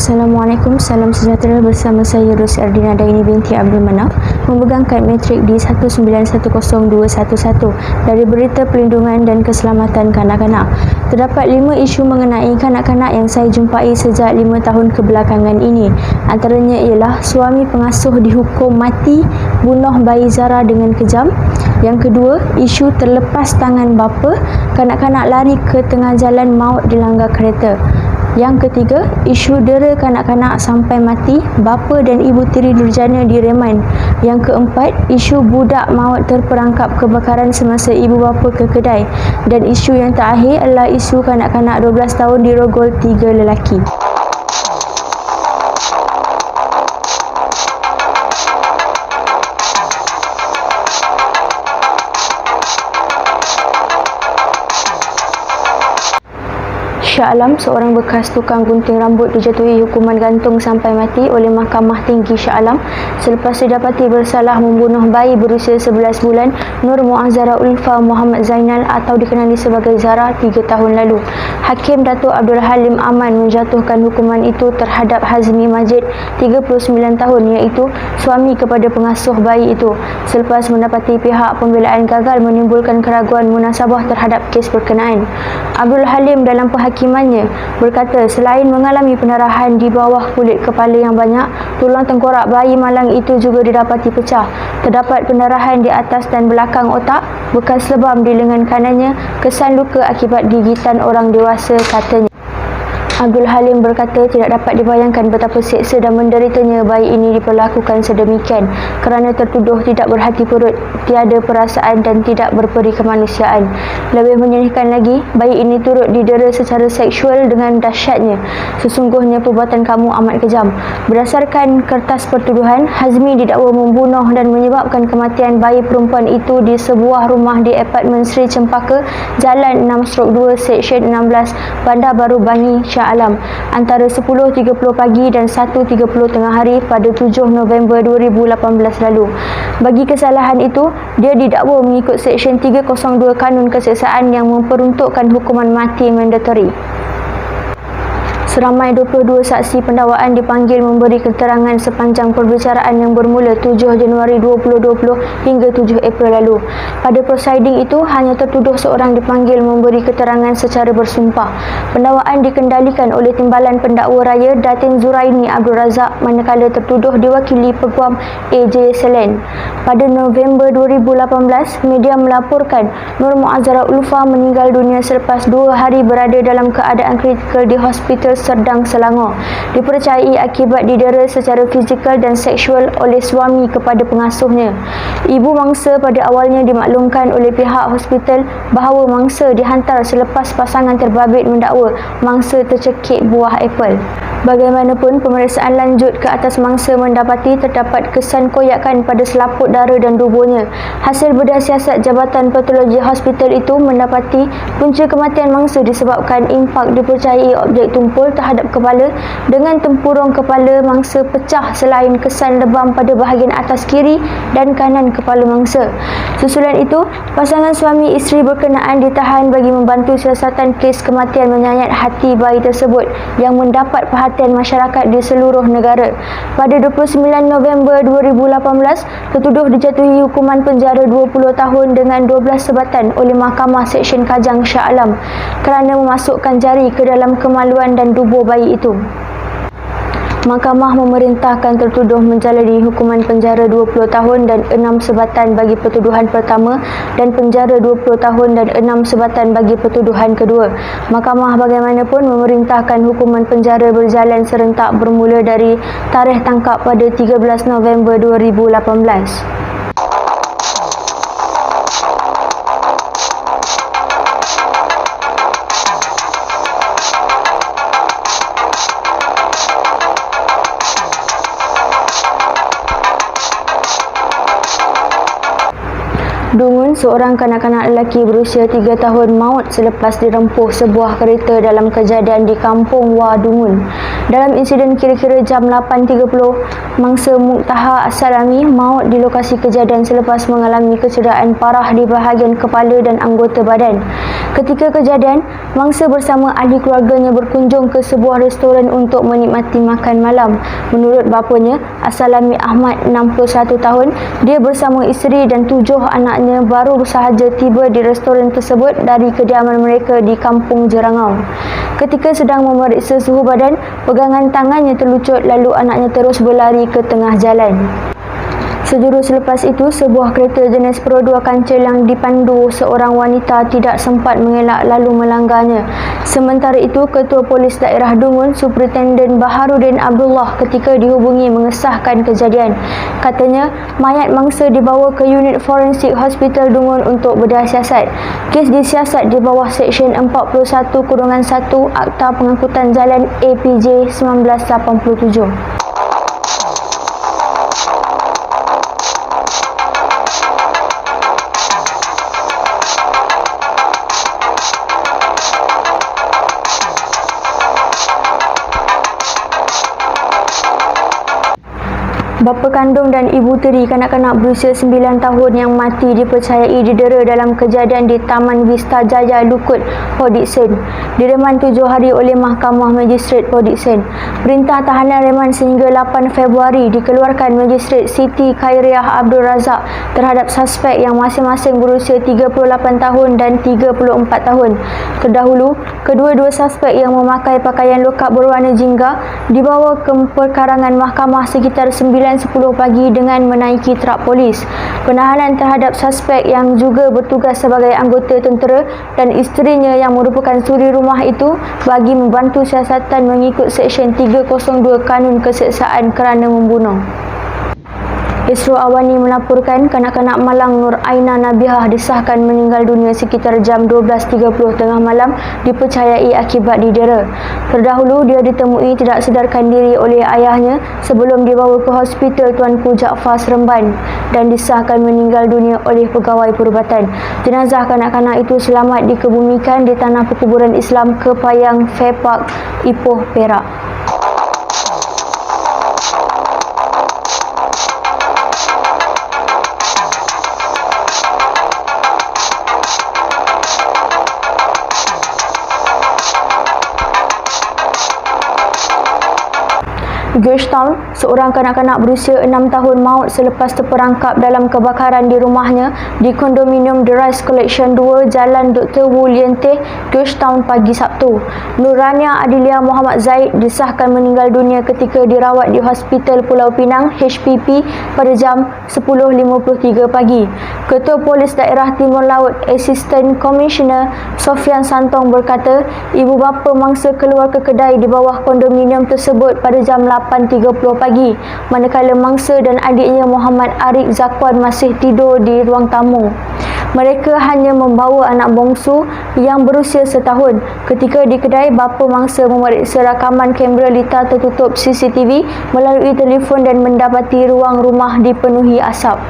Assalamualaikum, salam sejahtera bersama saya Rosi Ardina Daini binti Abdul Manaf memegang kad matrik di 1910211 dari Berita Perlindungan dan Keselamatan Kanak-kanak. Terdapat 5 isu mengenai kanak-kanak yang saya jumpai sejak 5 tahun kebelakangan ini. Antaranya ialah suami pengasuh dihukum mati bunuh bayi Zara dengan kejam. Yang kedua, isu terlepas tangan bapa, kanak-kanak lari ke tengah jalan maut dilanggar kereta. Yang ketiga, isu dera kanak-kanak sampai mati, bapa dan ibu tiri durjana direman. Yang keempat, isu budak maut terperangkap kebakaran semasa ibu bapa ke kedai. Dan isu yang terakhir adalah isu kanak-kanak 12 tahun dirogol 3 lelaki. Shah Alam, seorang bekas tukang gunting rambut, dijatuhi hukuman gantung sampai mati oleh Mahkamah Tinggi Shah Alam selepas didapati bersalah membunuh bayi berusia 11 bulan Nur Muazzara Ulfa Muhammad Zainal atau dikenali sebagai Zara 3 tahun lalu. Hakim Datuk Abdul Halim Aman menjatuhkan hukuman itu terhadap Hazmi Majid 39 tahun iaitu suami kepada pengasuh bayi itu selepas mendapati pihak pembelaan gagal menimbulkan keraguan munasabah terhadap kes berkenaan. Abdul Halim dalam penghakimannya berkata selain mengalami pendarahan di bawah kulit kepala yang banyak, tulang tengkorak bayi malang itu juga didapati pecah. Terdapat pendarahan di atas dan belakang otak, bekas lebam di lengan kanannya, kesan luka akibat gigitan orang dewasa, katanya. Abdul Halim berkata tidak dapat dibayangkan betapa seksa dan menderitanya bayi ini diperlakukan sedemikian kerana tertuduh tidak berhati perut, tiada perasaan dan tidak berperi kemanusiaan. Lebih menyedihkan lagi, bayi ini turut didera secara seksual dengan dahsyatnya. Sesungguhnya perbuatan kamu amat kejam. Berdasarkan kertas pertuduhan, Hazmi didakwa membunuh dan menyebabkan kematian bayi perempuan itu di sebuah rumah di apartmen Sri Cempaka, Jalan 6/2, Seksyen 16, Bandar Baru Bangi, Shah Alam antara 10.30 pagi dan 1.30 tengah hari pada 7 November 2018 lalu. Bagi kesalahan itu, dia didakwa mengikut Seksyen 302 Kanun Keseksaan yang memperuntukkan hukuman mati mandatori. Seramai 22 saksi pendakwaan dipanggil memberi keterangan sepanjang perbicaraan yang bermula 7 Januari 2020 hingga 7 April lalu. Pada prosiding itu, hanya tertuduh seorang dipanggil memberi keterangan secara bersumpah. Pendakwaan dikendalikan oleh Timbalan Pendakwa Raya Datin Zuraini Abdul Razak manakala tertuduh diwakili Peguam AJ Selen. Pada November 2018, media melaporkan Nur Muazzara Ulfa meninggal dunia selepas 2 hari berada dalam keadaan kritikal di Hospital Serdang, Selangor. Dipercayai akibat didera secara fizikal dan seksual oleh suami kepada pengasuhnya. Ibu mangsa pada awalnya dimaklumkan oleh pihak hospital bahawa mangsa dihantar selepas pasangan terbabit mendakwa mangsa tercekik buah apel. Bagaimanapun, pemeriksaan lanjut ke atas mangsa mendapati terdapat kesan koyakan pada selaput dara dan tubuhnya. Hasil bedah siasat Jabatan Patologi Hospital itu mendapati punca kematian mangsa disebabkan impak dipercayai objek tumpul terhadap kepala dengan tempurung kepala mangsa pecah selain kesan lebam pada bahagian atas kiri dan kanan kepala mangsa. Susulan itu, pasangan suami isteri berkenaan ditahan bagi membantu siasatan kes kematian menyayat hati bayi tersebut yang mendapat perhatian masyarakat di seluruh negara. Pada 29 November 2018, tertuduh dijatuhi hukuman penjara 20 tahun dengan 12 sebatan oleh Mahkamah Seksyen Kajang Shah Alam kerana memasukkan jari ke dalam kemaluan dan tubuh bayi itu. Mahkamah memerintahkan tertuduh menjalani hukuman penjara 20 tahun dan 6 sebatan bagi pertuduhan pertama dan penjara 20 tahun dan 6 sebatan bagi pertuduhan kedua. Mahkamah bagaimanapun memerintahkan hukuman penjara berjalan serentak bermula dari tarikh tangkap pada 13 November 2018. Dungun, seorang kanak-kanak lelaki berusia 3 tahun maut selepas dirempuh sebuah kereta dalam kejadian di Kampung Wah Dungun. Dalam insiden kira-kira jam 8.30, mangsa Muktaha As-Salami maut di lokasi kejadian selepas mengalami kecederaan parah di bahagian kepala dan anggota badan. Ketika kejadian, mangsa bersama ahli keluarganya berkunjung ke sebuah restoran untuk menikmati makan malam. Menurut bapanya, As-Salami Ahmad, 61 tahun, dia bersama isteri dan 7 anaknya baru sahaja tiba di restoran tersebut dari kediaman mereka di Kampung Jerangau. Ketika sedang memeriksa suhu badan, pegangan tangannya terlucut lalu anaknya terus berlari ke tengah jalan. Sejurus selepas itu, sebuah kereta jenis Pro 2 kancil yang dipandu seorang wanita tidak sempat mengelak lalu melanggarnya. Sementara itu, Ketua Polis Daerah Dungun, Superintenden Baharudin Abdullah ketika dihubungi mengesahkan kejadian. Katanya, mayat mangsa dibawa ke unit forensik Hospital Dungun untuk bedah siasat. Kes disiasat di bawah Seksyen 41-1 Akta Pengangkutan Jalan APJ 1987. Bapa kandung dan ibu tiri kanak-kanak berusia 9 tahun yang mati dipercayai didera dalam kejadian di Taman Vista Jaya Lukut, Port Dickson. Direman 7 hari oleh Mahkamah Magistrate Port Dickson. Perintah tahanan reman sehingga 8 Februari dikeluarkan Magistrate Siti Khairiah Abdul Razak terhadap suspek yang masing-masing berusia 38 tahun dan 34 tahun. Terdahulu, kedua-dua suspek yang memakai pakaian lokap berwarna jingga dibawa ke perkarangan mahkamah sekitar 9:10 pagi dengan menaiki truk polis. Penahanan terhadap suspek yang juga bertugas sebagai anggota tentera dan isterinya yang merupakan suri rumah itu bagi membantu siasatan mengikut Seksyen 302 Kanun Keseksaan kerana membunuh. Isro Awani melaporkan kanak-kanak Malang Nur Aina Nabihah disahkan meninggal dunia sekitar jam 12.30 tengah malam dipercayai akibat didera. Terdahulu dia ditemui tidak sedarkan diri oleh ayahnya sebelum dibawa ke Hospital Tuanku Jaafar Seremban dan disahkan meninggal dunia oleh pegawai perubatan. Jenazah kanak-kanak itu selamat dikebumikan di tanah perkuburan Islam Kepayang Fair Park, Ipoh, Perak. Georgetown, seorang kanak-kanak berusia 6 tahun maut selepas terperangkap dalam kebakaran di rumahnya di kondominium The Rise Collection 2 Jalan Dr. Wu Lien Teh, Georgetown pagi Sabtu. Nurania Adilia Muhammad Zaid disahkan meninggal dunia ketika dirawat di Hospital Pulau Pinang HPP pada jam 10.53 pagi. Ketua Polis Daerah Timur Laut Assistant Commissioner Sofian Santong berkata, ibu bapa mangsa keluar ke kedai di bawah kondominium tersebut pada jam 8.30 pagi, manakala mangsa dan adiknya Muhammad Arif Zakwan masih tidur di ruang tamu. Mereka hanya membawa anak bongsu yang berusia setahun. Ketika di kedai, bapa mangsa memeriksa rakaman kamera litar tertutup CCTV melalui telefon dan mendapati ruang rumah dipenuhi asap.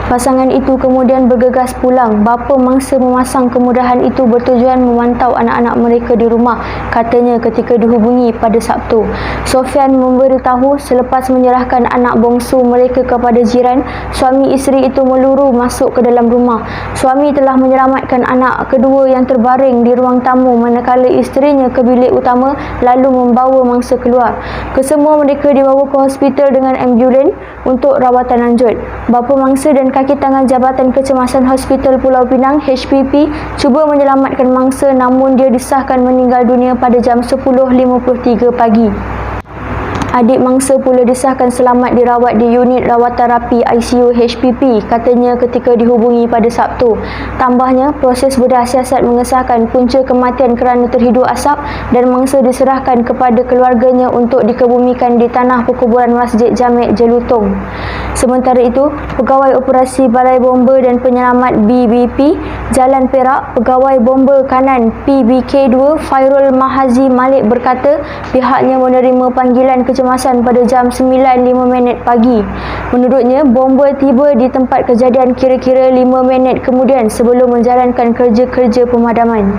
Pasangan itu kemudian bergegas pulang. Bapa mangsa memasang kemudahan itu bertujuan memantau anak-anak mereka di rumah, katanya ketika dihubungi pada Sabtu. Sofian memberitahu selepas menyerahkan anak bongsu mereka kepada jiran, suami isteri itu meluru masuk ke dalam rumah. Suami telah menyelamatkan anak kedua yang terbaring di ruang tamu manakala isterinya ke bilik utama lalu membawa mangsa keluar. Kesemua mereka dibawa ke hospital dengan ambulan untuk rawatan lanjut. Bapa mangsa dan kaki tangan Jabatan Kecemasan Hospital Pulau Pinang HPP cuba menyelamatkan mangsa namun dia disahkan meninggal dunia pada jam 10.53 pagi. Adik mangsa pula disahkan selamat dirawat di unit rawatan rapi ICU HPP, katanya ketika dihubungi pada Sabtu. Tambahnya, proses bedah siasat mengesahkan punca kematian kerana terhidu asap dan mangsa diserahkan kepada keluarganya untuk dikebumikan di tanah perkuburan Masjid Jamek Jelutong. Sementara itu, Pegawai Operasi Balai Bomba dan Penyelamat BBP Jalan Perak, Pegawai Bomba Kanan PBK2 Fairul Mahazi Malik berkata pihaknya menerima panggilan kecemasan kecemasan pada jam 9.05 pagi. Menurutnya, bomba tiba di tempat kejadian kira-kira 5 minit kemudian sebelum menjalankan kerja-kerja pemadaman.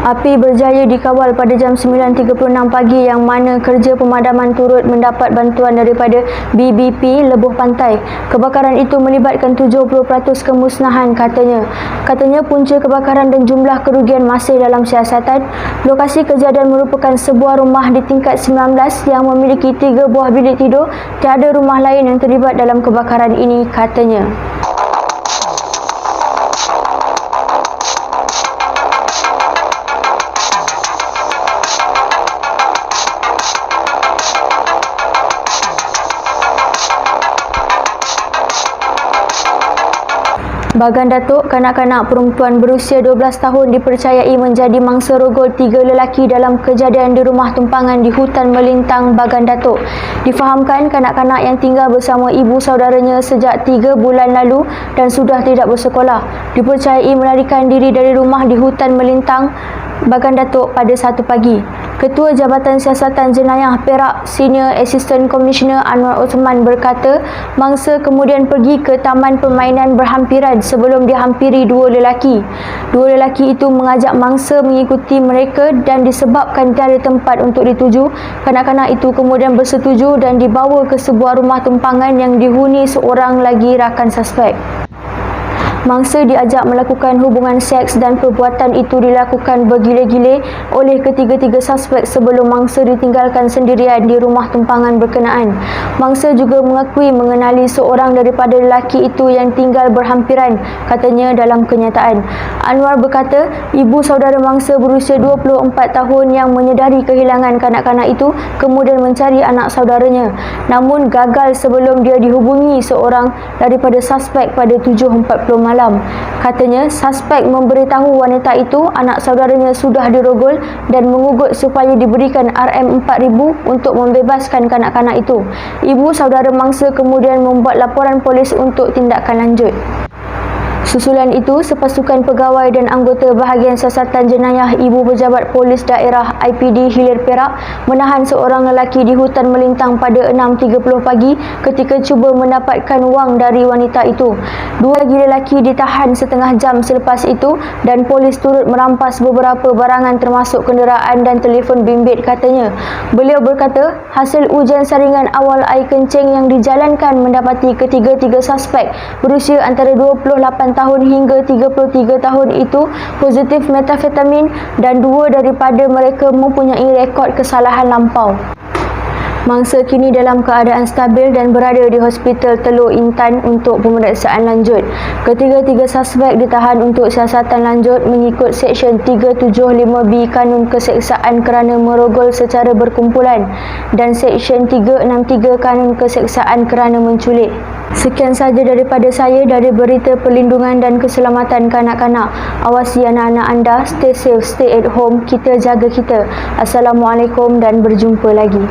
Api berjaya dikawal pada jam 9.36 pagi yang mana kerja pemadaman turut mendapat bantuan daripada BBP Lebuh Pantai. Kebakaran itu melibatkan 70% kemusnahan katanya. Katanya punca kebakaran dan jumlah kerugian masih dalam siasatan. Lokasi kejadian merupakan sebuah rumah di tingkat 19 yang memiliki 3 buah bilik tidur. Tiada rumah lain yang terlibat dalam kebakaran ini katanya. Bagan Datuk, kanak-kanak perempuan berusia 12 tahun dipercayai menjadi mangsa rogol 3 lelaki dalam kejadian di rumah tumpangan di hutan melintang Bagan Datuk. Difahamkan kanak-kanak yang tinggal bersama ibu saudaranya sejak 3 bulan lalu dan sudah tidak bersekolah. Dipercayai melarikan diri dari rumah di hutan melintang Bagan Datuk pada 1 pagi. Ketua Jabatan Siasatan Jenayah Perak Senior Assistant Commissioner Anwar Osman berkata, mangsa kemudian pergi ke taman permainan berhampiran sebelum dihampiri 2 lelaki. 2 lelaki itu mengajak mangsa mengikuti mereka dan disebabkan tiada tempat untuk dituju, kanak-kanak itu kemudian bersetuju dan dibawa ke sebuah rumah tumpangan yang dihuni seorang lagi rakan suspek. Mangsa diajak melakukan hubungan seks dan perbuatan itu dilakukan bergila-gila oleh ketiga-tiga suspek sebelum mangsa ditinggalkan sendirian di rumah tumpangan berkenaan. Mangsa juga mengakui mengenali seorang daripada lelaki itu yang tinggal berhampiran, katanya dalam kenyataan. Anwar berkata, ibu saudara mangsa berusia 24 tahun yang menyedari kehilangan kanak-kanak itu kemudian mencari anak saudaranya. Namun gagal sebelum dia dihubungi seorang daripada suspek pada 7.40 malam. Katanya, suspek memberitahu wanita itu anak saudaranya sudah dirogol dan mengugut supaya diberikan RM4,000 untuk membebaskan kanak-kanak itu. Ibu saudara mangsa kemudian membuat laporan polis untuk tindakan lanjut. Susulan itu, sepasukan pegawai dan anggota bahagian siasatan jenayah Ibu Pejabat Polis Daerah IPD Hilir Perak menahan seorang lelaki di hutan melintang pada 6.30 pagi ketika cuba mendapatkan wang dari wanita itu. 2 lagi lelaki ditahan setengah jam selepas itu dan polis turut merampas beberapa barangan termasuk kenderaan dan telefon bimbit katanya. Beliau berkata, hasil ujian saringan awal air kencing yang dijalankan mendapati ketiga-tiga suspek berusia antara 28 tahun hingga 33 tahun itu positif metafetamin dan 2 daripada mereka mempunyai rekod kesalahan lampau. Mangsa kini dalam keadaan stabil dan berada di Hospital Teluk Intan untuk pemeriksaan lanjut. Ketiga-tiga suspek ditahan untuk siasatan lanjut mengikut Seksyen 375B Kanun Keseksaan kerana merogol secara berkumpulan dan Seksyen 363 Kanun Keseksaan kerana menculik. Sekian sahaja daripada saya dari Berita Perlindungan dan Keselamatan Kanak-kanak. Awasi anak-anak anda, stay safe, stay at home, kita jaga kita. Assalamualaikum dan berjumpa lagi.